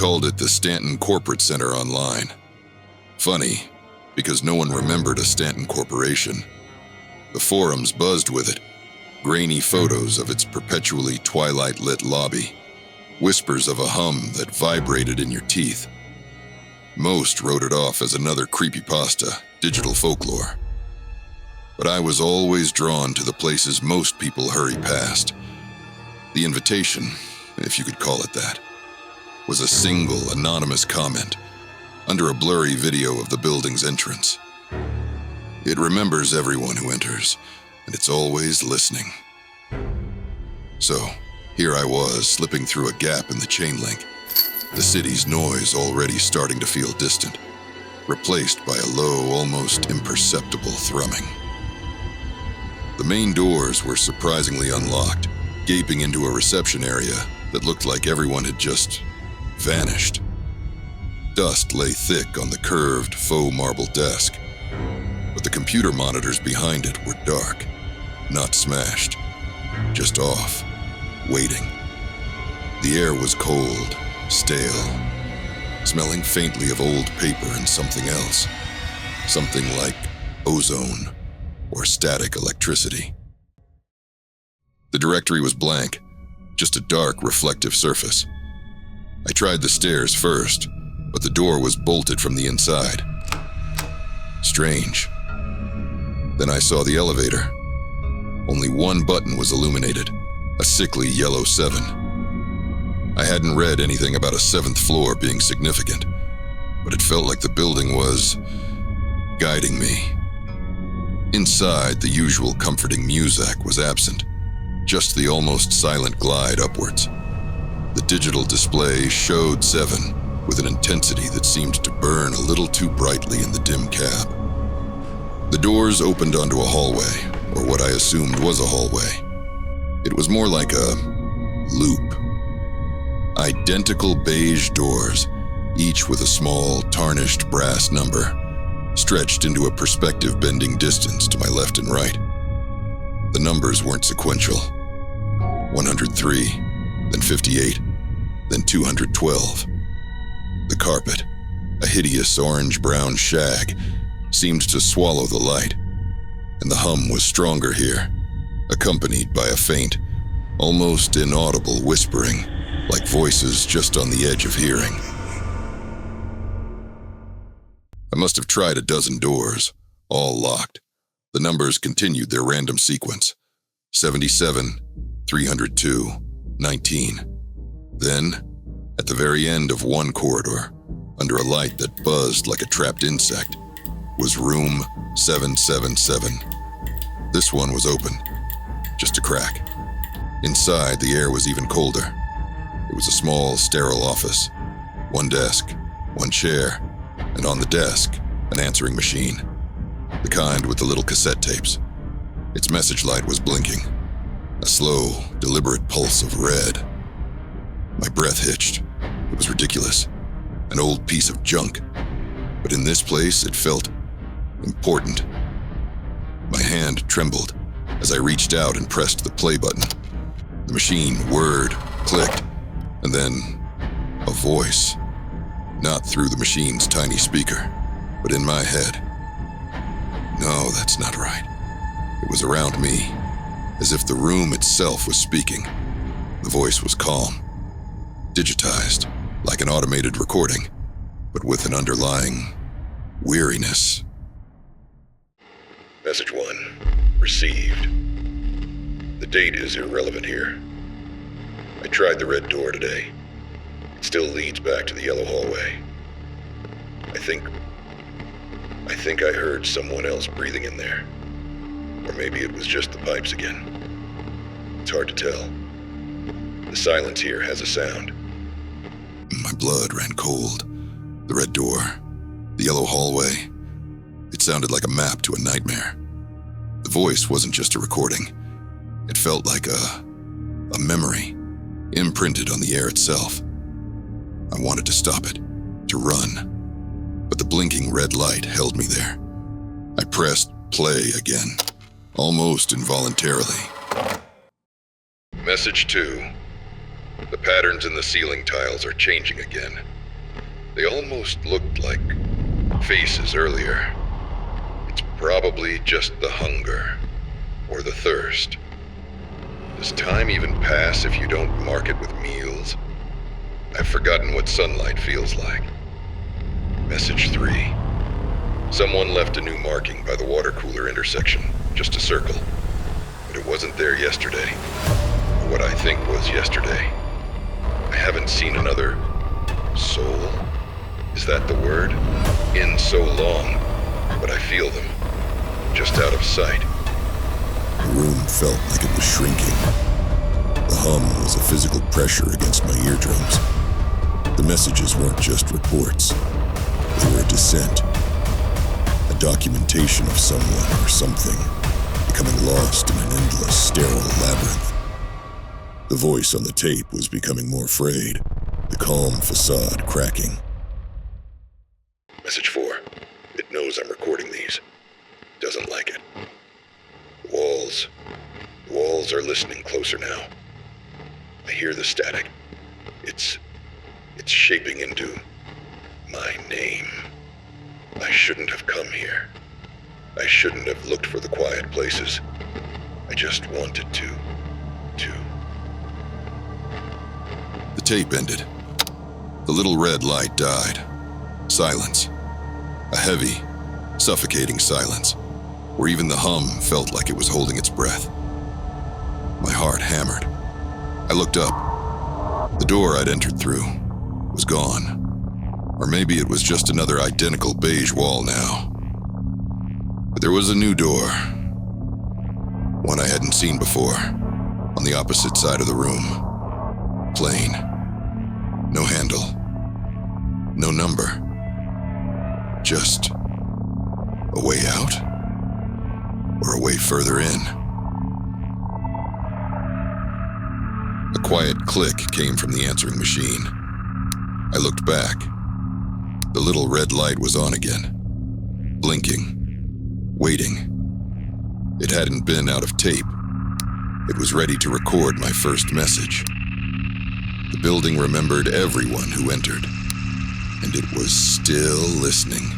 called it the Stanton Corporate Center online. Funny, because no one remembered a Stanton Corporation. The forums buzzed with it, grainy photos of its perpetually twilight-lit lobby, whispers of a hum that vibrated in your teeth. Most wrote it off as another creepypasta, digital folklore. But I was always drawn to the places most people hurry past. The invitation, if you could call it that, was a single anonymous comment under a blurry video of the building's entrance. It remembers everyone who enters, and it's always listening. So, here I was, slipping through a gap in the chain link, the city's noise already starting to feel distant, replaced by a low, almost imperceptible thrumming. The main doors were surprisingly unlocked, gaping into a reception area that looked like everyone had just vanished. Dust lay thick on the curved, faux marble desk, but the computer monitors behind it were dark, not smashed, just off, waiting. The air was cold, stale, smelling faintly of old paper and something else, something like ozone or static electricity. The directory was blank, just a dark, reflective surface. I tried the stairs first, but the door was bolted from the inside. Strange. Then I saw the elevator. Only one button was illuminated, a sickly yellow 7. I hadn't read anything about a 7th floor being significant, but it felt like the building was guiding me. Inside, the usual comforting muzak was absent, just the almost silent glide upwards. The digital display showed 7 with an intensity that seemed to burn a little too brightly in the dim cab. The doors opened onto a hallway, or what I assumed was a hallway. It was more like a loop. Identical beige doors, each with a small, tarnished brass number, stretched into a perspective-bending distance to my left and right. The numbers weren't sequential. 103, then 58, then 212. The carpet, a hideous orange-brown shag, seemed to swallow the light, and the hum was stronger here, accompanied by a faint, almost inaudible whispering, like voices just on the edge of hearing. I must have tried a dozen doors, all locked. The numbers continued their random sequence. 77, 302, 19. Then, at the very end of one corridor, under a light that buzzed like a trapped insect, was room 777. This one was open, just a crack. Inside, the air was even colder. It was a small, sterile office. One desk, one chair, and on the desk, an answering machine. The kind with the little cassette tapes. Its message light was blinking, a slow, deliberate pulse of red. My breath hitched. It was ridiculous. An old piece of junk. But in this place, it felt important. My hand trembled as I reached out and pressed the play button. The machine whirred, clicked, and then a voice. Not through the machine's tiny speaker, but in my head. No, that's not right. It was around me, as if the room itself was speaking. The voice was calm, digitized, like an automated recording, but with an underlying weariness. Message 1. Received. The date is irrelevant here. I tried the red door today. It still leads back to the yellow hallway. I think I heard someone else breathing in there. Or maybe it was just the pipes again. It's hard to tell. The silence here has a sound. My blood ran cold. The red door, the yellow hallway. It sounded like a map to a nightmare. The voice wasn't just a recording. It felt like a memory, imprinted on the air itself. I wanted to stop it, to run, but the blinking red light held me there. I pressed play again, almost involuntarily. Message 2. The patterns in the ceiling tiles are changing again. They almost looked like faces earlier. It's probably just the hunger or the thirst. Does time even pass if you don't mark it with meals? I've forgotten what sunlight feels like. Message 3. Someone left a new marking by the water cooler intersection, just a circle. But it wasn't there yesterday, or what I think was yesterday. I haven't seen another soul? Is that the word? In so long, but I feel them, just out of sight. The room felt like it was shrinking. The hum was a physical pressure against my eardrums. The messages weren't just reports. They were a descent. A documentation of someone or something becoming lost in an endless, sterile labyrinth. The voice on the tape was becoming more frayed, the calm facade cracking. Message 4. It knows I'm recording these. Doesn't like it. The walls are listening closer now. I hear the static. It's shaping into my name. I shouldn't have come here. I shouldn't have looked for the quiet places. I just wanted to. The tape ended. The little red light died. Silence. A heavy, suffocating silence, where even the hum felt like it was holding its breath. My heart hammered. I looked up. The door I'd entered through was gone. Or maybe it was just another identical beige wall now. But there was a new door. One I hadn't seen before, on the opposite side of the room. Plain. No handle. No number. Just a way out? Or a way further in? A quiet click came from the answering machine. I looked back. The little red light was on again. Blinking. Waiting. It hadn't been out of tape. It was ready to record my first message. The building remembered everyone who entered, and it was still listening.